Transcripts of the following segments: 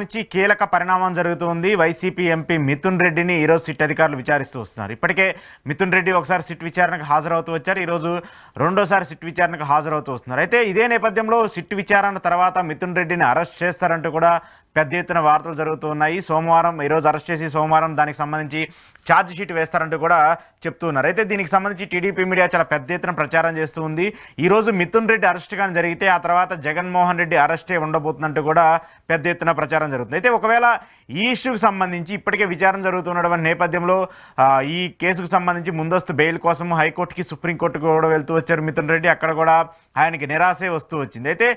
నుంచి కీలక పరిణామం జరుగుతుంది. వైసీపీ ఎంపీ మిథున్ రెడ్డిని ఈరోజు సిట్ అధికారులు విచారిస్తూ వస్తున్నారు. ఇప్పటికే మిథున్ రెడ్డి ఒకసారి సిట్ విచారణకు హాజరవుతూ వచ్చారు. ఈరోజు రెండోసారి సిట్ విచారణకు హాజరవుతూ వస్తున్నారు. అయితే ఇదే నేపథ్యంలో సిట్ విచారణ తర్వాత మిథున్ రెడ్డిని అరెస్ట్ చేస్తారంటూ కూడా పెద్ద ఎత్తున వార్తలు జరుగుతూ ఉన్నాయి. సోమవారం ఈరోజు అరెస్ట్ చేసి సోమవారం దానికి సంబంధించి ఛార్జ్ షీట్ వేస్తారంటూ కూడా చెప్తున్నారు. అయితే దీనికి సంబంధించి టీడీపీ మీడియా చాలా పెద్ద ఎత్తున ప్రచారం చేస్తూ ఉంది. ఈరోజు మిథున్ రెడ్డి అరెస్ట్ కానీ జరిగితే ఆ తర్వాత జగన్మోహన్ రెడ్డి అరెస్టే ఉండబోతుందంటూ కూడా పెద్ద ఎత్తున ప్రచారం జరుగుతుంది. అయితే ఒకవేళ ఈ ఇష్యూకి సంబంధించి ఇప్పటికే విచారణ జరుగుతున్నటువంటి నేపథ్యంలో ఈ కేసుకు సంబంధించి ముందస్తు బెయిల్ కోసం హైకోర్టుకి సుప్రీంకోర్టుకు కూడా వెళ్తూ వచ్చారు మిథున్ రెడ్డి. అక్కడ కూడా ఆయనకి నిరాశే వస్తూ వచ్చింది. అయితే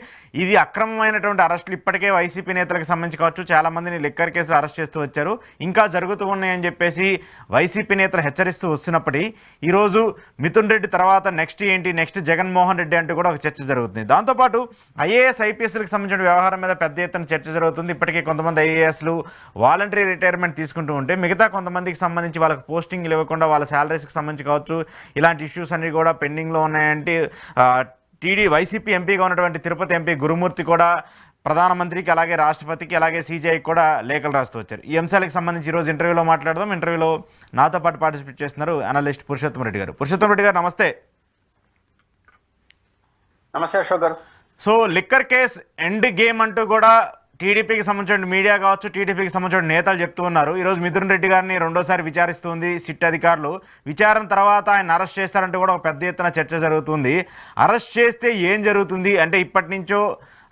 ఇది అక్రమమైనటువంటి అరెస్టులు ఇప్పటికే వైసీపీ నేతలకు సంబంధించి కావచ్చు, చాలామందిని లిక్కర్ కేసులు అరెస్ట్ చేస్తూ వచ్చారు, ఇంకా జరుగుతూ ఉన్నాయని చెప్పేసి వైసీపీ నేతలు హెచ్చరిస్తూ వస్తున్నప్పటికీ ఈరోజు మిథున్ రెడ్డి తర్వాత నెక్స్ట్ జగన్మోహన్ రెడ్డి అంటూ కూడా ఒక చర్చ జరుగుతుంది. దాంతోపాటు ఐఏఎస్ ఐపీఎస్లకు సంబంధించిన వ్యవహారం మీద పెద్ద ఎత్తున చర్చ జరుగుతుంది. ఇప్పటికే కొంతమంది ఐఏఎస్లు వాలంటరీ రిటైర్మెంట్ తీసుకుంటూ ఉంటే మిగతా కొంతమందికి సంబంధించి వాళ్ళకి పోస్టింగ్లు ఇవ్వకుండా వాళ్ళ శాలరీస్కి సంబంధించి కావచ్చు, ఇలాంటి ఇష్యూస్ అన్నీ కూడా పెండింగ్లో ఉన్నాయంటే వైసీపీ ఎంపీగా ఉన్నటువంటి తిరుపతి ఎంపీ గురుమూర్తి కూడా ప్రధానమంత్రికి, అలాగే రాష్ట్రపతికి, అలాగే సీజీఐకి కూడా లేఖలు రాస్తూ వచ్చారు. ఈ అంశాలకు సంబంధించి ఈరోజు ఇంటర్వ్యూలో మాట్లాడదాం. ఇంటర్వ్యూలో నాతో పాటు పార్టిసిపేట్ చేస్తున్నారు అనలిస్ట్ పురుషోత్తం రెడ్డి గారు. పురుషోత్తం రెడ్డి గారు నమస్తే. నమస్తే Ashok garu. So liquor case end game అంటూ కూడా టీడీపీకి సంబంధించిన మీడియా కావచ్చు, టీడీపీకి సంబంధించిన నేతలు చెప్తూ ఉన్నారు. ఈరోజు మిథున్ రెడ్డి గారిని రెండోసారి విచారిస్తుంది సిట్ అధికారులు. విచారణ తర్వాత ఆయన అరెస్ట్ చేస్తారంటూ కూడా ఒక పెద్ద ఎత్తున చర్చ జరుగుతుంది. అరెస్ట్ చేస్తే ఏం జరుగుతుంది అంటే ఇప్పటి నుంచో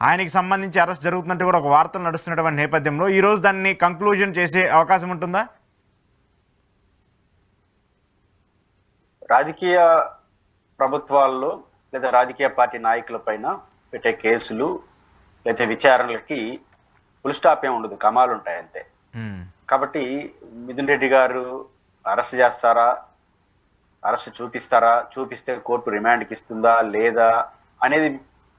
ఆయనకి సంబంధించి అరెస్ట్ జరుగుతున్నట్టు కూడా ఒక వార్తలు నడుస్తున్నటువంటి నేపథ్యంలో ఈరోజు దాన్ని కంక్లూజన్ చేసే అవకాశం ఉంటుందా? రాజకీయ ప్రభుత్వాల్లో లేదా రాజకీయ పార్టీ నాయకుల పైన పెట్టే కేసులు లేదా విచారణలకి ఫుల్ స్టాప్ ఏమి ఉండదు, కమాలు ఉంటాయి అంతే. కాబట్టి మిథున్ రెడ్డి గారు అరెస్ట్ చేస్తారా, అరెస్ట్ చూపిస్తారా, చూపిస్తే కోర్టు రిమాండ్కి ఇస్తుందా లేదా అనేది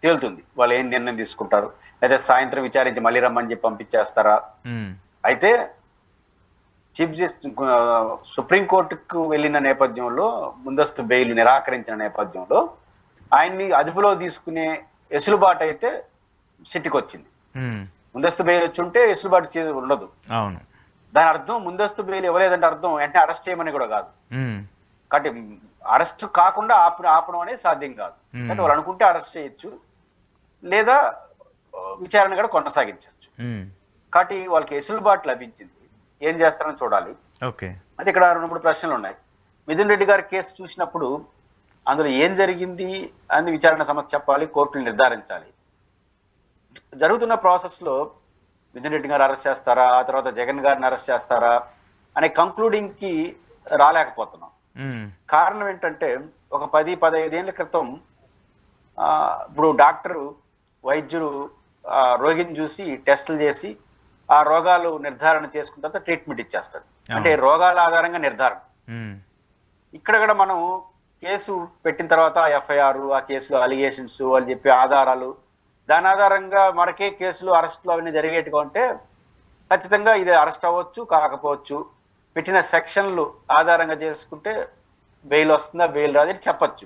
తేలుతుంది. వాళ్ళు ఏం నిర్ణయం తీసుకుంటారు, లేదా సాయంత్రం విచారించి మళ్ళీ రమ్మని చెప్పి పంపించేస్తారా. అయితే చీఫ్ జస్టిస్ సుప్రీంకోర్టుకు వెళ్ళిన నేపథ్యంలో, ముందస్తు బెయిల్ నిరాకరించిన నేపథ్యంలో ఆయన్ని అదుపులో తీసుకునే ఎసులుబాటు అయితే సిట్టికి వచ్చింది. ముందస్తు బెయిల్ వచ్చి ఉంటే ఎసులుబాటు ఉండదు. అవును, దాని అర్థం ముందస్తు బెయిల్ ఇవ్వలేదంటే అర్థం వెంటనే అరెస్ట్ చేయమని కూడా కాదు. కాబట్టి అరెస్ట్ కాకుండా ఆపడం అనేది సాధ్యం కాదు. అంటే వాళ్ళు అనుకుంటే అరెస్ట్ చేయొచ్చు, లేదా విచారణ కూడా కొనసాగించవచ్చు. కాబట్టి వాళ్ళకి ఎసులుబాటు లభించింది. ఏం చేస్తారని చూడాలి. అది ఇక్కడ 2-3 ప్రశ్నలు ఉన్నాయి. మిథున్ రెడ్డి గారి కేసు చూసినప్పుడు అందులో ఏం జరిగింది అని విచారణ సంస్థ చెప్పాలి, కోర్టులు నిర్ధారించాలి. జరుగుతున్న ప్రాసెస్ లో మిథున్ రెడ్డి గారు అరెస్ట్ చేస్తారా, ఆ తర్వాత జగన్ గారిని అరెస్ట్ చేస్తారా అనే కంక్లూడింగ్ కి రాలేకపోతున్నాం. కారణం ఏంటంటే ఒక 10-15 ఏళ్ల క్రితం ఇప్పుడు డాక్టరు, వైద్యుడు రోగిని చూసి టెస్టులు చేసి ఆ రోగాలు నిర్ధారణ చేసుకున్న తర్వాత ట్రీట్మెంట్ ఇచ్చేస్తాడు. అంటే రోగాల ఆధారంగా నిర్ధారణ. ఇక్కడ కూడా మనం కేసు పెట్టిన తర్వాత ఎఫ్ఐఆర్, ఆ కేసులో అలిగేషన్స్, వాళ్ళు చెప్పే ఆధారాలు, దాని ఆధారంగా మనకే కేసులు అరెస్టులు అవన్నీ జరిగేట్టుగా ఉంటే ఖచ్చితంగా ఇది అరెస్ట్ అవ్వచ్చు, కాకపోవచ్చు. పెట్టిన సెక్షన్లు ఆధారంగా చేసుకుంటే బెయిల్ వస్తుందా, బెయిల్ రాదని చెప్పచ్చు.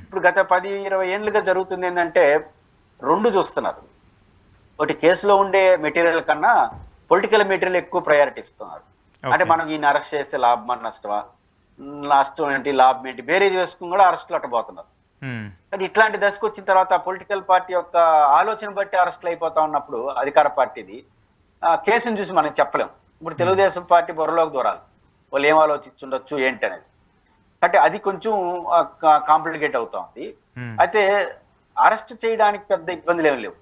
ఇప్పుడు గత 10-20 ఏళ్ళుగా జరుగుతుంది ఏంటంటే 2 చూస్తున్నారు. ఒకటి, కేసులో ఉండే మెటీరియల్ కన్నా పొలిటికల్ మెటీరియల్ ఎక్కువ ప్రయారిటీ ఇస్తున్నారు. అంటే మనం ఈయన అరెస్ట్ చేస్తే లాభమా నష్టమా, నష్టం ఏంటి, లాభం ఏంటి, బేరేజ్ వేసుకుని కూడా అరెస్టులు అట్టబోతున్నారు. కానీ ఇట్లాంటి దశకు వచ్చిన తర్వాత పొలిటికల్ పార్టీ యొక్క ఆలోచన బట్టి అరెస్టులు అయిపోతా ఉన్నప్పుడు అధికార పార్టీది కేసును చూసి మనం చెప్పలేం. ఇప్పుడు తెలుగుదేశం పార్టీ బుర్రలోకి దూరాలి, వాళ్ళు ఏం ఆలోచించుండొచ్చు ఏంటి అనేది. అంటే అది కొంచెం కాంప్లికేట్ అవుతా ఉంది. అయితే అరెస్ట్ చేయడానికి పెద్ద ఇబ్బందులు ఏమి లేవు.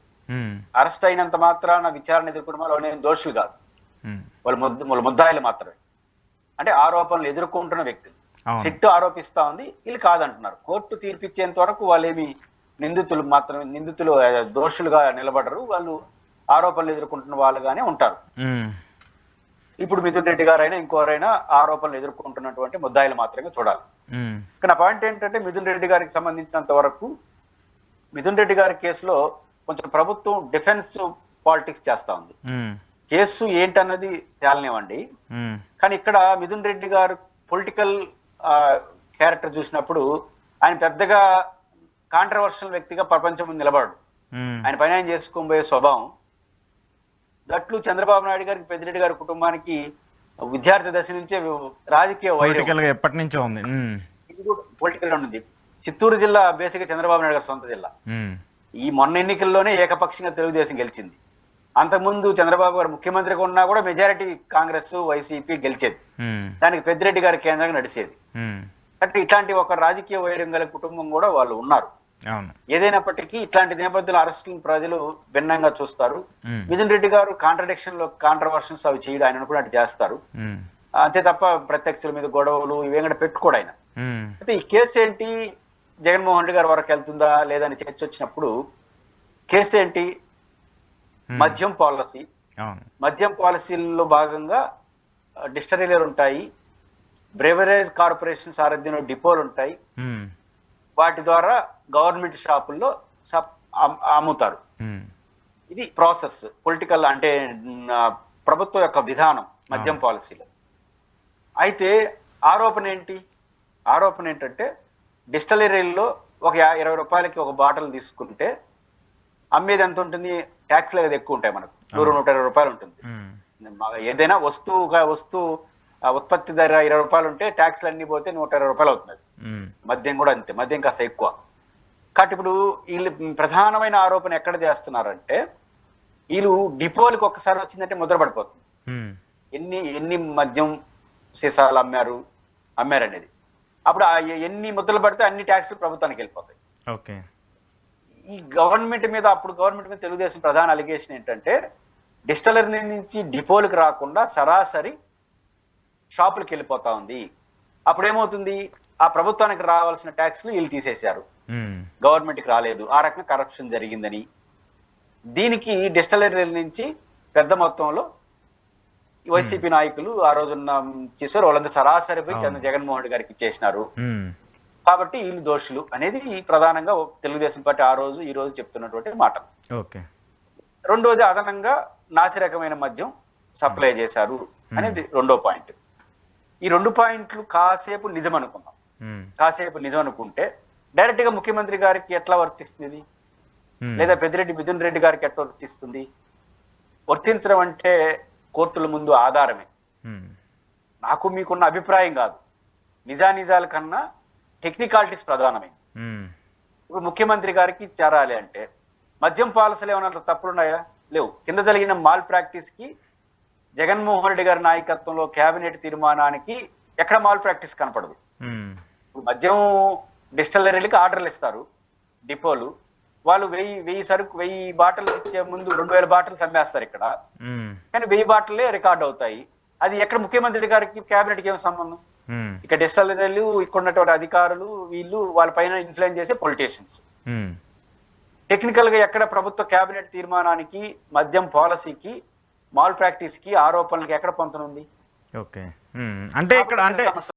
అరెస్ట్ అయినంత మాత్రాన విచారణ ఎదుర్కొన్న వాళ్ళు దోషులు కాదు, వాళ్ళు ముద్దాయిలు మాత్రమే. అంటే ఆరోపణలు ఎదుర్కొంటున్న వ్యక్తులు. సిట్టు ఆరోపిస్తా ఉంది, వీళ్ళు కాదంటున్నారు. కోర్టు తీర్పిచ్చేంత వరకు వాళ్ళేమి నిందితులు దోషులుగా నిలబడరు, వాళ్ళు ఆరోపణలు ఎదుర్కొంటున్న వాళ్ళుగానే ఉంటారు. ఇప్పుడు మిథున్ రెడ్డి గారైనా ఇంకోరైనా ఆరోపణలు ఎదుర్కొంటున్నటువంటి ముద్దాయిలు మాత్రమే చూడాలి. కానీ పాయింట్ ఏంటంటే మిథున్ రెడ్డి గారికి సంబంధించినంత వరకు మిథున్ రెడ్డి గారి కేసులో కొంచెం ప్రభుత్వం డిఫెన్స్ పాలిటిక్స్ చేస్తా ఉంది. కేసు ఏంటన్నది తేలనివ్వండి, కానీ ఇక్కడ మిథున్ రెడ్డి గారు పొలిటికల్ క్యారెక్టర్ చూసినప్పుడు ఆయన పెద్దగా కాంట్రవర్షియల్ వ్యక్తిగా ప్రపంచం ముందు నిలబడడు. ఆయన పైన చేసుకోబోయే స్వభావం దట్లు చంద్రబాబు నాయుడు గారికి పెద్దిరెడ్డి గారి కుటుంబానికి విద్యార్థి దశ నుంచే రాజకీయ వైరం పొలిటికల్ గా ఎప్పటి నుంచో ఉంది. ఇది కూడా పొలిటికల్ ఉంది. చిత్తూరు జిల్లా బేసిక్ చంద్రబాబు నాయుడు గారి సొంత జిల్లా. ఈ మొన్న ఎన్నికల్లోనే ఏకపక్షంగా తెలుగుదేశం గెలిచింది. అంతకుముందు చంద్రబాబు గారు ముఖ్యమంత్రిగా ఉన్నా కూడా మెజారిటీ కాంగ్రెస్ వైసీపీ గెలిచేది. దానికి పెద్దిరెడ్డి గారి కేంద్రంగా నడిచేది. అంటే ఇట్లాంటి ఒక రాజకీయ వైరం గల కుటుంబం కూడా వాళ్ళు ఉన్నారు. ఏదైనప్పటికీ ఇట్లాంటి నేపథ్యంలో అరెస్టులను ప్రజలు భిన్నంగా చూస్తారు. మిథున్ రెడ్డి గారు కాంట్రవర్షన్స్ అవి చేయడం ఆయన అనుకున్నట్టు చేస్తారు. అంతే తప్ప ప్రత్యక్షుల మీద గొడవలు ఇవేం పెట్టుకోడు ఆయన. అయితే ఈ కేసు ఏంటి, జగన్మోహన్ రెడ్డి గారి వరకు వెళ్తుందా లేదని చర్చ వచ్చినప్పుడు కేసు ఏంటి, మద్యం పాలసీ. మద్యం పాలసీల్లో భాగంగా డిస్టరీలు ఉంటాయి, బ్రెవరేజ్ కార్పొరేషన్ సారథ్యంలో డిపోలు ఉంటాయి. వాటి ద్వారా గవర్నమెంట్ షాపుల్లో అమ్ముతారు. ఇది ప్రాసెస్, పొలిటికల్ అంటే ప్రభుత్వం యొక్క విధానం మద్యం పాలసీలో. అయితే ఆరోపణ ఏంటంటే డిస్టలరీల్లో ఒక 20 రూపాయలకి ఒక బాటిల్ తీసుకుంటే అమ్మేది ఎంత ఉంటుంది, ట్యాక్స్ లేదు ఎక్కువ ఉంటాయి, మనకు 100-120 రూపాయలు ఉంటుంది. ఏదైనా వస్తువు ఉత్పత్తి ధర 20 రూపాయలు ఉంటే ట్యాక్స్లు అన్ని పోతే 120 రూపాయలు అవుతుంది. మద్యం కూడా అంతే, మద్యం కాస్త ఎక్కువ. కాబట్టి ఇప్పుడు వీళ్ళు ప్రధానమైన ఆరోపణ ఎక్కడ చేస్తున్నారంటే వీళ్ళు డిపోలకు ఒక్కసారి వచ్చిందంటే ముద్ర పడిపోతుంది. ఎన్ని మద్యం సీసాలు అమ్మారనేది. అప్పుడు ఎన్ని ముద్రలు పడితే అన్ని ట్యాక్సులు ప్రభుత్వానికి వెళ్ళిపోతాయి. ఈ గవర్నమెంట్ మీద తెలుగుదేశం ప్రధాన అలిగేషన్ ఏంటంటే డిస్టలరీ నుంచి డిపోలకు రాకుండా సరాసరి షాపులకు వెళ్ళిపోతా ఉంది. అప్పుడేమవుతుంది, ఆ ప్రభుత్వానికి రావాల్సిన ట్యాక్స్లు వీళ్ళు తీసేశారు, గవర్నమెంట్కి రాలేదు. ఆ రకంగా కరప్షన్ జరిగిందని దీనికి డిస్టలరీ నుంచి పెద్ద మొత్తంలో వైసీపీ నాయకులు ఆ రోజున్న చేశారు. వాళ్ళంతా సరాసరి పోయి జగన్మోహన్ రెడ్డి గారికి ఇచ్చేసినారు. కాబట్టి వీళ్ళు దోషులు అనేది ప్రధానంగా తెలుగుదేశం పార్టీ ఆ రోజు ఈ రోజు చెప్తున్నటువంటి మాట. రెండోది అదనంగా నాసిరకమైన మద్యం సప్లై చేశారు అనేది రెండో పాయింట్. ఈ 2 పాయింట్లు కాసేపు నిజం అనుకుంటే డైరెక్ట్ గా ముఖ్యమంత్రి గారికి ఎట్లా వర్తిస్తుంది, లేదా మిథున్ రెడ్డి గారికి ఎట్లా వర్తిస్తుంది? వర్తించడం అంటే కోర్టుల ముందు ఆధారమే. నాకు మీకున్న అభిప్రాయం కాదు, నిజాల కన్నా టెక్నికాలిటీస్ ప్రధానమే. ఇప్పుడు ముఖ్యమంత్రి గారికి చేరాలి అంటే మద్యం పాలసీలు ఏమన్నా తప్పులున్నాయా? లేవు. కింద జరిగిన మాల్ ప్రాక్టీస్ కి జగన్మోహన్ రెడ్డి గారి నాయకత్వంలో కేబినెట్ తీర్మానానికి ఎక్కడ మాల్ ప్రాక్టీస్ కనపడదు. మద్యం డిస్టలరీలకి ఆర్డర్లు ఇస్తారు డిపోలు, వాళ్ళు 1000 బాటిల్ ఇచ్చే ముందు 2000 బాటిల్స్ అమ్మేస్తారు ఇక్కడ, కానీ 1000 బాటిల్లే రికార్డ్ అవుతాయి. అది ఎక్కడ ముఖ్యమంత్రి గారికి కేబినెట్కి ఏం సంబంధం? ఇక డిస్టలరీలు ఇక్కడ ఉన్నటువంటి అధికారులు వీళ్ళు వాళ్ళ పైన ఇన్ఫ్లుయెన్స్ చేసే పొలిటీషియన్స్. టెక్నికల్ గా ఎక్కడ ప్రభుత్వ కేబినెట్ తీర్మానానికి మద్యం పాలసీకి మాల్ ప్రాక్టీస్ కి ఆరోపణలకి ఎక్కడ పొంతనుంది? అంటే ఇక్కడ